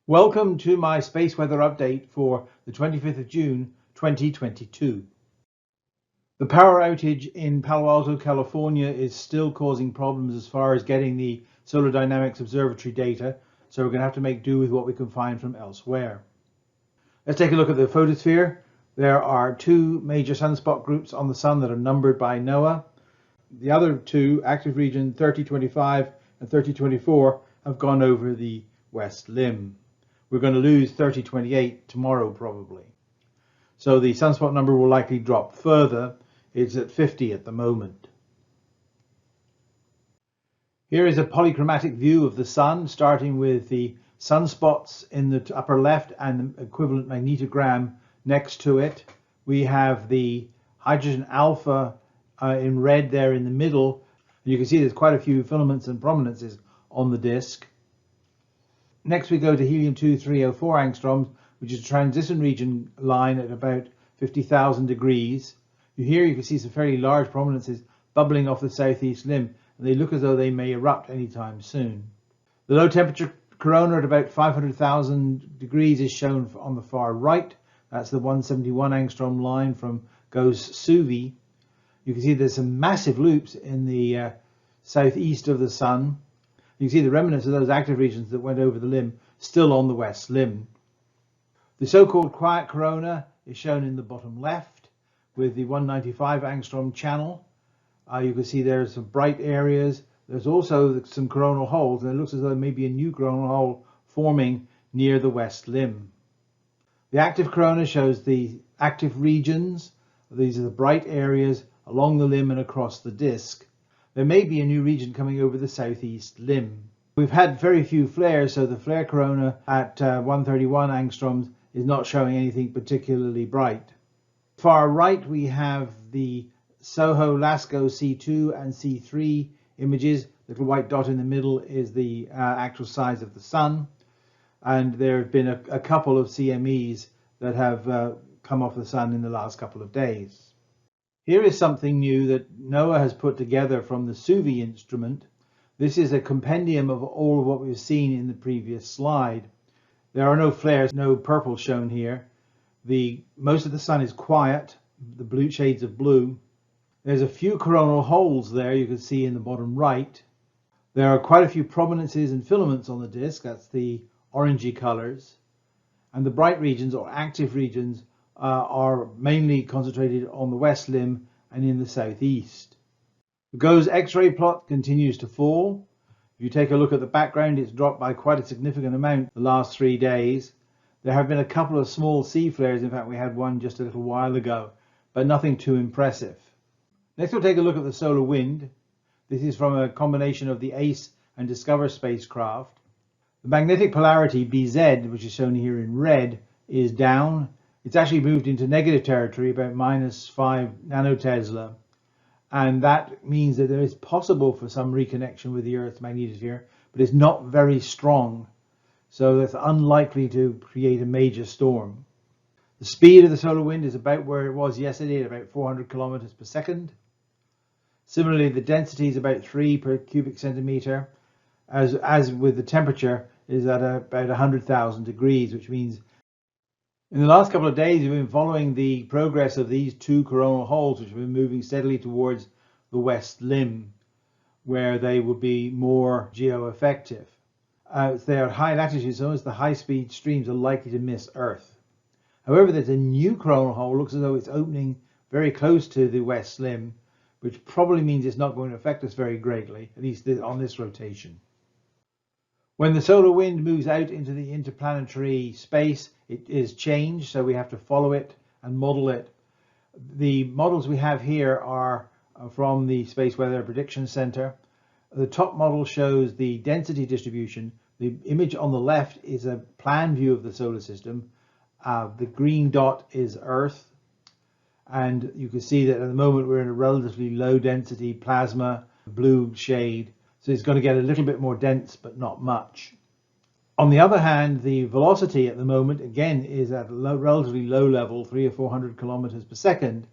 Welcome to my space weather update for the 25th of June 2022. The power outage in Palo Alto, California is still causing problems as far as getting the Solar Dynamics Observatory data, so we're going to have to make do with what we can find from elsewhere. Let's take a look at the photosphere. There are two major sunspot groups on the Sun that are numbered by NOAA. The other two, active region 3025 and 3024, have gone over the west limb. We're going to lose 3028 tomorrow probably. So the sunspot number will likely drop further. It's at 50 at the moment. Here is a polychromatic view of the Sun, starting with the sunspots in the upper left and the equivalent magnetogram next to it. We have the hydrogen alpha in red there in the middle. You can see there's quite a few filaments and prominences on the disk. Next we go to helium-2 304 angstroms, which is a transition region line at about 50,000 degrees. Here you can see some fairly large prominences bubbling off the southeast limb, and they look as though they may erupt anytime soon. The low temperature corona at about 500,000 degrees is shown on the far right. That's the 171 angstrom line from GOES SUVI. You can see there's some massive loops in the southeast of the Sun. You can see the remnants of those active regions that went over the limb still on the west limb. The so-called quiet corona is shown in the bottom left with the 195 angstrom channel. You can see there's some bright areas. There's also some coronal holes, and it looks as though there may be a new coronal hole forming near the west limb. The active corona shows the active regions. These are the bright areas along the limb and across the disk. There may be a new region coming over the southeast limb. We've had very few flares, so the flare corona at 131 angstroms is not showing anything particularly bright. Far right we have the SOHO, LASCO C2 and C3 images. The little white dot in the middle is the actual size of the Sun, and there have been a couple of CMEs that have come off the Sun in the last couple of days. Here is something new that NOAA has put together from the SUVI instrument. This is a compendium of all of what we've seen in the previous slide. There are no flares, no purple shown here. Most of the Sun is quiet, the blue shades of blue. There's a few coronal holes there you can see in the bottom right. There are quite a few prominences and filaments on the disk, that's the orangey colors. And the bright regions or active regions are mainly concentrated on the west limb and in the southeast. The GOES X-ray plot continues to fall. If you take a look at the background, it's dropped by quite a significant amount the last 3 days. There have been a couple of small C flares. In fact, we had one just a little while ago, but nothing too impressive. Next we'll take a look at the solar wind. This is from a combination of the ACE and DISCOVER spacecraft. The magnetic polarity BZ, which is shown here in red, is down. It's actually moved into negative territory, about -5 nanotesla, and that means that there is possible for some reconnection with the Earth's magnetosphere, but it's not very strong, so that's unlikely to create a major storm. The speed of the solar wind is about where it was yesterday, at about 400 kilometers per second. Similarly, the density is about 3 per cubic centimeter, as with the temperature is at about 100,000 degrees, which means in the last couple of days, we've been following the progress of these two coronal holes, which have been moving steadily towards the west limb, where they will be more geo-effective. They are at high latitude, so the high-speed streams are likely to miss Earth. However, there's a new coronal hole. Looks as though it's opening very close to the west limb, which probably means it's not going to affect us very greatly, at least on this rotation. When the solar wind moves out into the interplanetary space, it is changed, so we have to follow it and model it. The models we have here are from the Space Weather Prediction Center. The top model shows the density distribution. The image on the left is a plan view of the solar system. The green dot is Earth, and you can see that at the moment we're in a relatively low density plasma blue shade. So it's going to get a little bit more dense, but not much. On the other hand, the velocity at the moment, again, is at a relatively low level, 300 or 400 kilometers per second,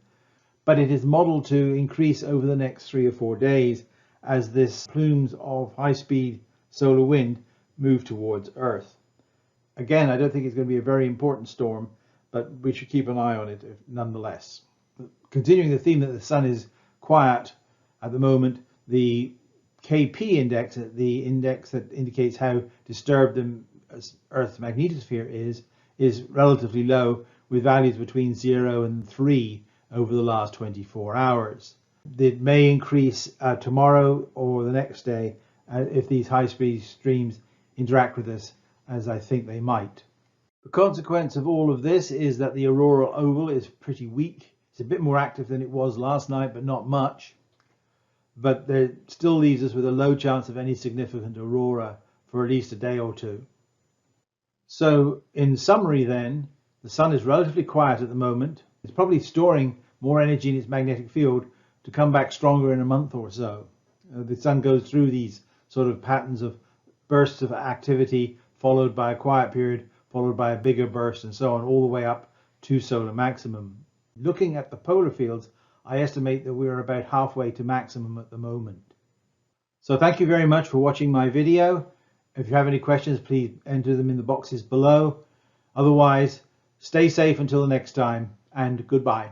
but it is modeled to increase over the next 3 or 4 days as this plumes of high-speed solar wind move towards Earth. Again, I don't think it's going to be a very important storm, but we should keep an eye on it nonetheless. Continuing the theme that the sun is quiet at the moment, the KP index, the index that indicates how disturbed the Earth's magnetosphere is relatively low, with values between 0 and 3 over the last 24 hours. It may increase tomorrow or the next day if these high-speed streams interact with us, as I think they might. The consequence of all of this is that the auroral oval is pretty weak. It's a bit more active than it was last night, but not much. But it still leaves us with a low chance of any significant aurora for at least a day or two. So in summary then, the sun is relatively quiet at the moment. It's probably storing more energy in its magnetic field to come back stronger in a month or so. The sun goes through these sort of patterns of bursts of activity, followed by a quiet period, followed by a bigger burst, and so on, all the way up to solar maximum. Looking at the polar fields, I estimate that we're about halfway to maximum at the moment. So thank you very much for watching my video. If you have any questions, please enter them in the boxes below. Otherwise, stay safe until the next time, and goodbye.